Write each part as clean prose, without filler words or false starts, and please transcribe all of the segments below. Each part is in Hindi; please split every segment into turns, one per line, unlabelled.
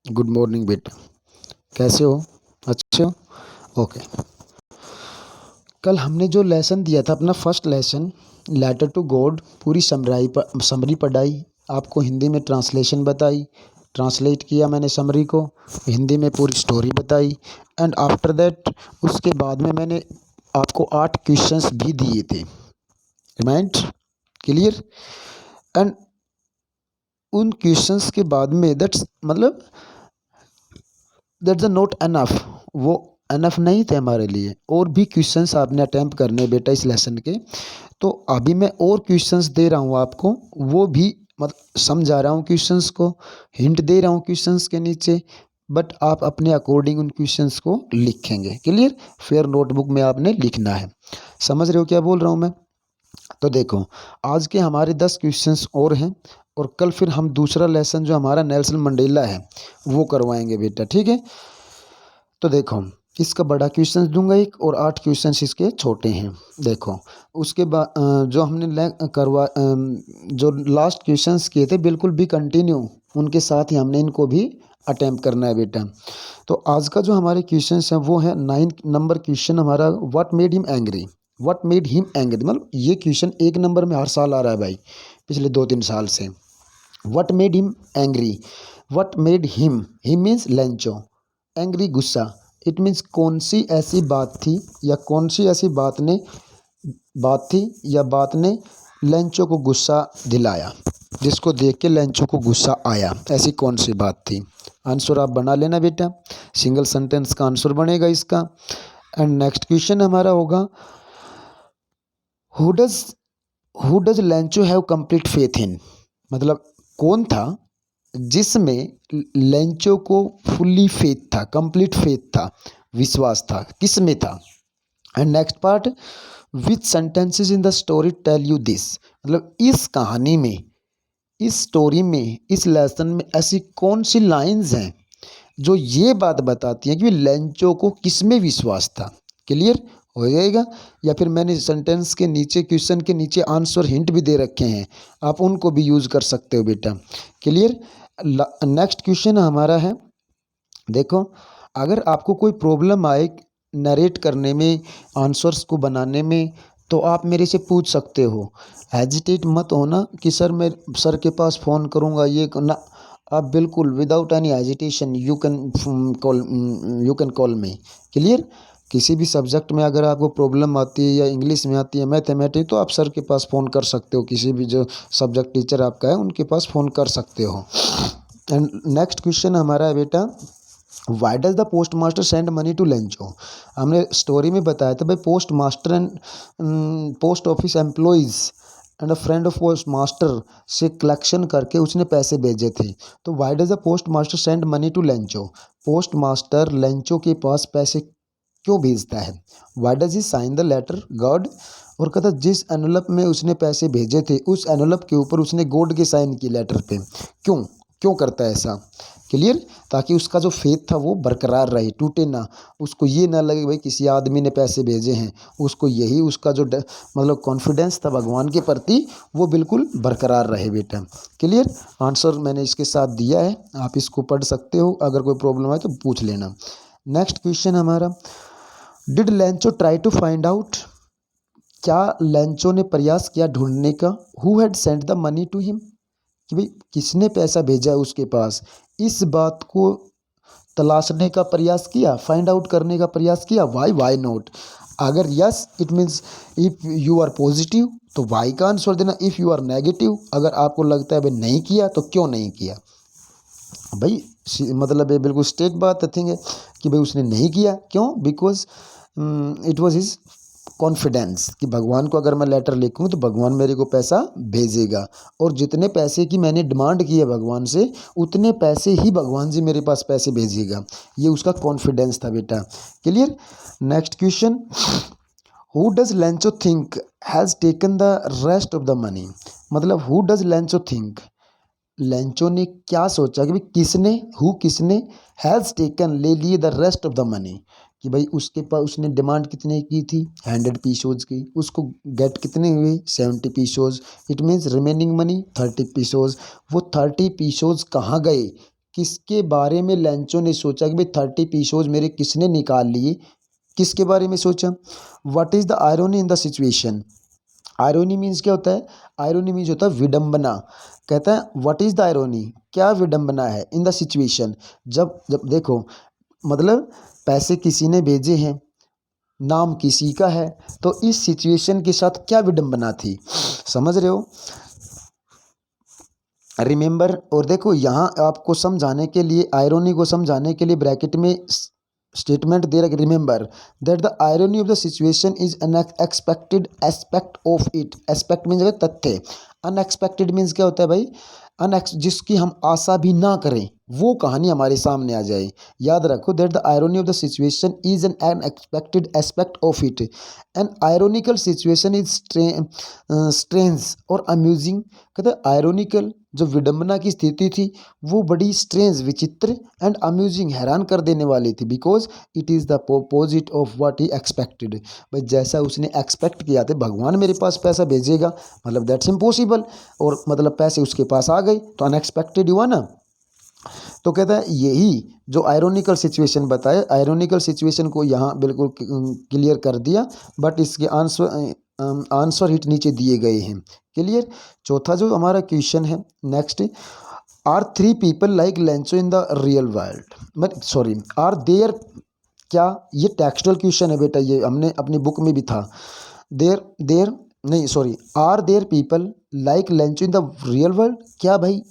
गुड मॉर्निंग बेटा। कैसे हो? अच्छे हो? ओके। कल हमने जो लेसन दिया था अपना first lesson letter to God, पूरी समरी पढ़ाई, आपको हिंदी में ट्रांसलेशन बताई, ट्रांसलेट किया मैंने समरी को, हिंदी में पूरी स्टोरी बताई। एंड आफ्टर दैट उसके बाद में मैंने आपको 8 क्वेश्चंस भी दिए थे। रिमाइंड? क्लियर? एंड उन क्वेश्चंस के बाद में दैट्स नॉट एनफ, वो एनफ नहीं थे हमारे लिए, और भी क्वेश्चंस आपने अटैम्प्ट करने बेटा इस लेसन के। तो अभी मैं और क्वेश्चंस दे रहा हूँ आपको, वो भी मतलब समझा रहा हूँ क्वेश्चंस को, हिंट दे रहा हूँ क्वेश्चंस के नीचे, बट आप अपने अकॉर्डिंग उन क्वेश्चंस को लिखेंगे। क्लियर? फिर नोटबुक में आपने लिखना है। समझ रहे हो क्या बोल रहा हूँ मैं? तो देखो, आज के हमारे 10 क्वेश्चंस और हैं, और कल फिर हम दूसरा लेसन जो हमारा नेल्सन मंडेला है वो करवाएंगे बेटा। ठीक है? तो देखो, इसका बड़ा क्वेश्चन दूंगा एक, और 8 क्वेश्चंस इसके छोटे हैं। देखो, उसके बाद जो हमने जो लास्ट क्वेश्चंस किए थे बिल्कुल भी कंटिन्यू उनके साथ ही हमने इनको भी अटेम्प्ट करना है बेटा। तो आज का जो हमारे क्वेश्चंस हैं वो है 9 नंबर क्वेश्चन हमारा, what made him angry. What made him angry मतलब ये क्वेश्चन 1 नंबर में हर साल आ रहा है भाई, पिछले 2-3 साल से। What made him angry, what made him means Lencho, angry गुस्सा, इट मीन्स कौन सी ऐसी बात थी या कौन सी ऐसी बात ने लेंचो को गुस्सा दिलाया, जिसको देख के लेंचो को गुस्सा आया, ऐसी कौन सी बात थी। आंसर आप बना लेना बेटा, सिंगल सेंटेंस का आंसर बनेगा इसका। एंड नेक्स्ट क्वेश्चन हमारा होगा, who does who does Lencho have complete faith in, मतलब कौन था जिसमें लेंचो को फुल्ली फेथ था, कंप्लीट फेथ था, विश्वास था, किस में था। And next part, which sentences in the story tell you this, मतलब इस कहानी में, इस स्टोरी में, इस लेसन में ऐसी कौन सी लाइंस हैं जो ये बात बताती हैं कि लेंचो को किस में विश्वास था। क्लियर हो जाएगा? या फिर मैंने सेंटेंस के नीचे, क्वेश्चन के नीचे आंसर हिंट भी दे रखे हैं, आप उनको भी यूज़ कर सकते हो बेटा। क्लियर? नेक्स्ट क्वेश्चन हमारा है, देखो, अगर आपको कोई प्रॉब्लम आए नरेट करने में, आंसर्स को बनाने में, तो आप मेरे से पूछ सकते हो। हेजिटेट मत होना कि सर मैं सर के पास फ़ोन करूँगा ये ना, आप बिल्कुल without any hesitation you can call me. Clear? किसी भी सब्जेक्ट में अगर आपको प्रॉब्लम आती है, या इंग्लिश में आती है, मैथमेटिक्स, तो आप सर के पास फ़ोन कर सकते हो, किसी भी जो सब्जेक्ट टीचर आपका है उनके पास फ़ोन कर सकते हो। एंड नेक्स्ट क्वेश्चन हमारा है बेटा, why does the post master send money to Lencho. हमने स्टोरी में बताया था भाई, post master and post office employees and a friend of post master से कलेक्शन करके उसने पैसे भेजे थे। तो why does the post master send money to Lencho, post master Lencho के पास पैसे क्यों भेजता है। Why does he sign the letter God, और कहता जिस एनवलप में उसने पैसे भेजे थे उस एनवलप के ऊपर उसने गॉड के साइन की लेटर पे, क्यों क्यों करता है ऐसा। क्लियर? ताकि उसका जो फेथ था वो बरकरार रहे, टूटे ना, उसको ये ना लगे भाई किसी आदमी ने पैसे भेजे हैं, उसको यही उसका जो मतलब कॉन्फिडेंस था भगवान के प्रति वो बिल्कुल बरकरार रहे बेटा। क्लियर? आंसर मैंने इसके साथ दिया है, आप इसको पढ़ सकते हो, अगर कोई प्रॉब्लम आए तो पूछ लेना। नेक्स्ट क्वेश्चन हमारा, did Lencho try to find out, क्या लेंचो ने प्रयास किया ढूंढने का, who had sent the money to him, कि भाई किसने पैसा भेजा है उसके पास, इस बात को तलाशने का प्रयास किया, फाइंड आउट करने का प्रयास किया। वाई नॉट, अगर yes it means if you are positive तो वाई का आंसर देना, इफ़ यू आर नेगेटिव अगर आपको लगता है भाई नहीं किया तो क्यों नहीं किया। भाई मतलब ये बिल्कुल स्ट्रेट बात थिंग है कि भाई उसने नहीं किया, क्यों, because it was his confidence कि भगवान को अगर मैं लेटर लिखूँ तो भगवान मेरे को पैसा भेजेगा, और जितने पैसे की मैंने डिमांड की है भगवान से उतने पैसे ही भगवान जी मेरे पास पैसे भेजिएगा, ये उसका कॉन्फिडेंस था बेटा। Clear? Next question, who does Lencho think has taken the rest of the money, मतलब who does Lencho think, Lencho ने क्या सोचा कि भाई किसने हैज़ टेकन ले लिए the rest of the money, कि भाई उसके पास उसने डिमांड कितने की थी 100 पीसोज की, उसको गेट कितने हुए 70 pesos, it means remaining money 30 pesos. वो 30 पीसोज कहाँ गए, किसके बारे में लेंचो ने सोचा कि भाई 30 पीसोज मेरे किसने निकाल लिए, किसके बारे में सोचा। What is the irony in the situation. Irony means क्या होता है, आयरोनी मीन्स होता है विडंबना। कहता है व्हाट इज द आयरोनी, क्या विडंबना है इन द सिचुएशन। जब जब देखो मतलब पैसे किसी ने भेजे हैं, नाम किसी का है, तो इस सिचुएशन के साथ क्या विडंबना थी, समझ रहे हो। रिमेंबर, और देखो यहाँ आपको समझाने के लिए, आयरोनी को समझाने के लिए ब्रैकेट में स्टेटमेंट दे रखे, remember that the irony of the situation is unexpected aspect of it. Aspect means तथ्य, अनएक्सपेक्टेड मीन्स क्या होता है भाई, जिसकी हम आशा भी ना करें वो कहानी हमारे सामने आ जाए। याद रखो that the irony of the situation is an unexpected aspect of it. An ironical situation is strange और अम्यूजिंग। कहते आयरोनिकल जो विडंबना की स्थिति थी वो बड़ी स्ट्रेंज, विचित्र एंड अम्यूजिंग, हैरान कर देने वाली थी, because it is the opposite of what he expected. भाई जैसा उसने एक्सपेक्ट किया था, भगवान मेरे पास पैसा भेजेगा, मतलब दैट्स इम्पॉसिबल, और मतलब पैसे उसके पास आ गए तो अनएक्सपेक्टेड हुआ ना। तो कहता है यही जो आयरोनिकल सिचुएशन बताया, आयरोनिकल सिचुएशन को यहाँ बिल्कुल क्लियर कर दिया, बट इसके आंसर हिट नीचे दिए गए हैं, क्लियर। चौथा जो हमारा क्वेश्चन है next, are 3 people like Lencho in the real world, sorry are there, क्या ये टेक्सुअल क्वेश्चन है बेटा, ये हमने अपनी बुक में भी था। देयर देयर नहीं sorry, are there people like Lencho in the real world, क्या भाई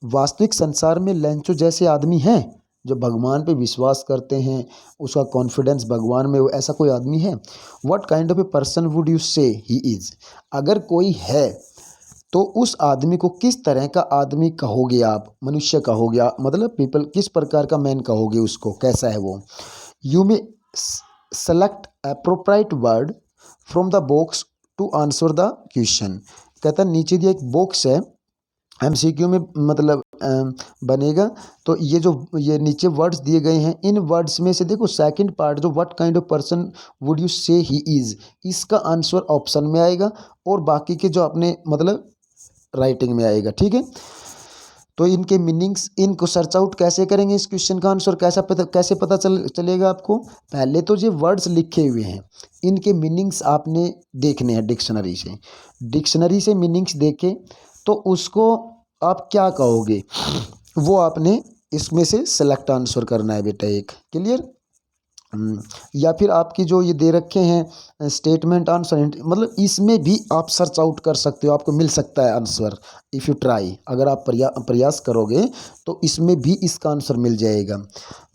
वास्तविक संसार में लेंचो जैसे आदमी हैं जो भगवान पे विश्वास करते हैं, उसका कॉन्फिडेंस भगवान में हो, ऐसा कोई आदमी है। What kind of a person would you से ही इज, अगर कोई है तो उस आदमी को किस तरह का आदमी कहोगे आप, मनुष्य कहोगे आप, मतलब पीपल किस प्रकार का मैन कहोगे उसको, कैसा है वो। You may select appropriate word from the box to answer the question. कहता है नीचे दिया एक बॉक्स है, एमसीक्यू में मतलब बनेगा, तो ये नीचे वर्ड्स दिए गए हैं, इन वर्ड्स में से देखो सेकंड पार्ट जो what kind of person would you से ही इज, इसका आंसर ऑप्शन में आएगा, और बाकी के जो अपने मतलब राइटिंग में आएगा, ठीक है। तो इनके मीनिंग्स, इनको सर्च आउट कैसे करेंगे, इस क्वेश्चन का आंसर कैसे पता चलेगा आपको। पहले तो ये वर्ड्स लिखे हुए हैं, इनके मीनिंग्स आपने देखने हैं डिक्शनरी से, डिक्शनरी से मीनिंग्स देखे तो उसको आप क्या कहोगे वो आपने इसमें से सेलेक्ट आंसर करना है बेटा एक, क्लियर। या फिर आपकी जो ये दे रखे हैं स्टेटमेंट आंसर, मतलब इसमें भी आप सर्च आउट कर सकते हो, आपको मिल सकता है आंसर इफ़ यू ट्राई, अगर आप प्रयास करोगे तो इसमें भी इसका आंसर मिल जाएगा।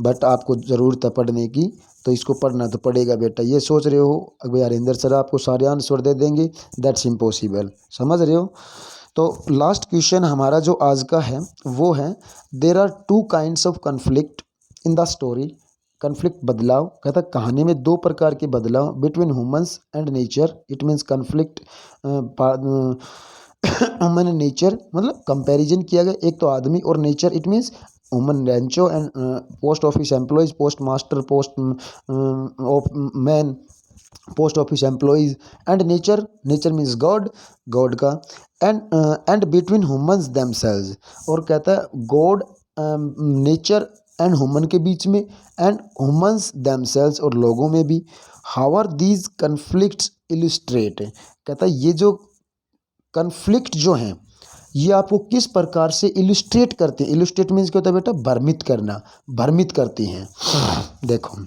बट आपको ज़रूरत है पढ़ने की, तो इसको पढ़ना तो पड़ेगा बेटा। ये सोच रहे हो अगर हरिंदर सर आपको सारे आंसर दे देंगे, दैट्स इम्पॉसिबल, समझ रहे हो। तो लास्ट क्वेश्चन हमारा जो आज का है वो है, there are 2 kinds of conflict in the story. Conflict बदलाव, कहता है कहानी में 2 प्रकार के बदलाव between humans and nature, it means conflict human and nature, मतलब कंपैरिजन किया गया, एक तो आदमी और nature, it means human Lencho and post office employees, post master, post of man, post office employees, and nature, nature means God, God का, एंड बिटवीन ह्यूमंस देमसेल्व्स, और कहता है गॉड, नेचर एंड ह्यूमन के बीच में, एंड ह्यूमंस देमसेल्व्स और लोगों में भी। How are these conflicts illustrate, कहता है ये जो कन्फ्लिक्ट जो हैं ये आपको किस प्रकार से इलिस्ट्रेट करते हैं। इलिस्ट्रेट मीन्स क्या होता है बेटा, भ्रमित करना, भ्रमित करती हैं। देखो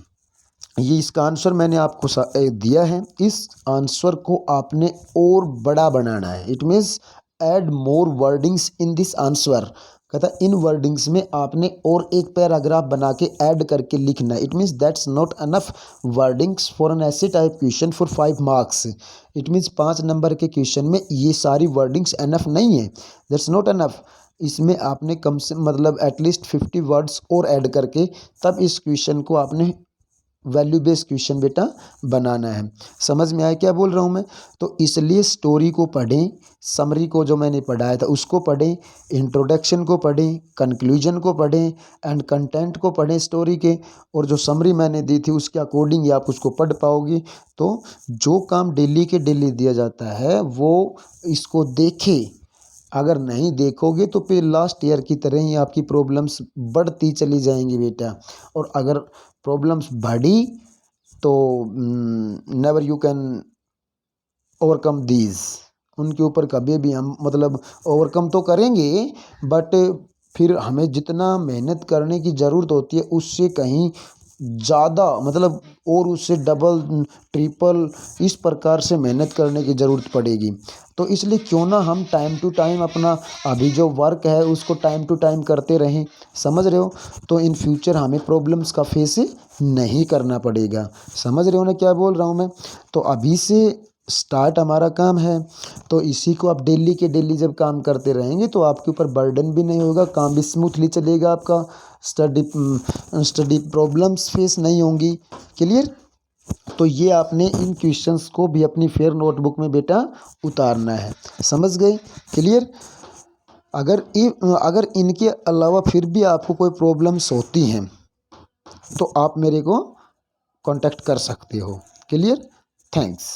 ये इसका आंसर मैंने आपको दिया है, इस आंसर को आपने और बड़ा बनाना है, it means add more wordings in this answer. कहता है इन वर्डिंग्स में आपने और एक पैराग्राफ बना के ऐड करके लिखना है, it means that's not enough wordings for an essay type question for 5 marks. It means 5 number के क्वेश्चन में ये सारी वर्डिंग्स अनफ नहीं है, दैट्स नॉट अनफ। इसमें आपने कम से मतलब एटलीस्ट 50 वर्ड्स और ऐड करके तब इस क्वेश्चन को आपने वैल्यू बेस्ड क्वेश्चन बेटा बनाना है। समझ में आया क्या बोल रहा हूँ मैं। तो इसलिए स्टोरी को पढ़ें, समरी को जो मैंने पढ़ाया था उसको पढ़ें, इंट्रोडक्शन को पढ़ें, कंक्लूजन को पढ़ें, एंड कंटेंट को पढ़ें स्टोरी के, और जो समरी मैंने दी थी उसके अकॉर्डिंग ही आप उसको पढ़ पाओगे। तो जो काम डेली के डेली दिया जाता है वो इसको देखें, अगर नहीं देखोगे तो फिर लास्ट ईयर की तरह ही आपकी प्रॉब्लम्स बढ़ती चली जाएंगी बेटा। और अगर प्रॉब्लम्स बढ़ी तो never you can overcome these, उनके ऊपर कभी भी हम मतलब ओवरकम तो करेंगे, बट फिर हमें जितना मेहनत करने की ज़रूरत होती है उससे कहीं ज़्यादा मतलब और उससे डबल ट्रिपल इस प्रकार से मेहनत करने की ज़रूरत पड़ेगी। तो इसलिए क्यों ना हम टाइम टू टाइम अपना अभी जो वर्क है उसको टाइम टू टाइम करते रहें, समझ रहे हो। तो इन फ्यूचर हमें प्रॉब्लम्स का फेस नहीं करना पड़ेगा। समझ रहे हो ना क्या बोल रहा हूँ मैं। तो अभी से स्टार्ट हमारा काम है, तो इसी को आप डेली के डेली जब काम करते रहेंगे तो आपके ऊपर बर्डन भी नहीं होगा, काम भी स्मूथली चलेगा आपका, स्टडी स्टडी प्रॉब्लम्स फेस नहीं होंगी। क्लियर। तो ये आपने इन क्वेश्चंस को भी अपनी फेयर नोटबुक में बेटा उतारना है, समझ गए। क्लियर। अगर इनके अलावा फिर भी आपको कोई प्रॉब्लम्स होती हैं तो आप मेरे को कांटेक्ट कर सकते हो। क्लियर। थैंक्स।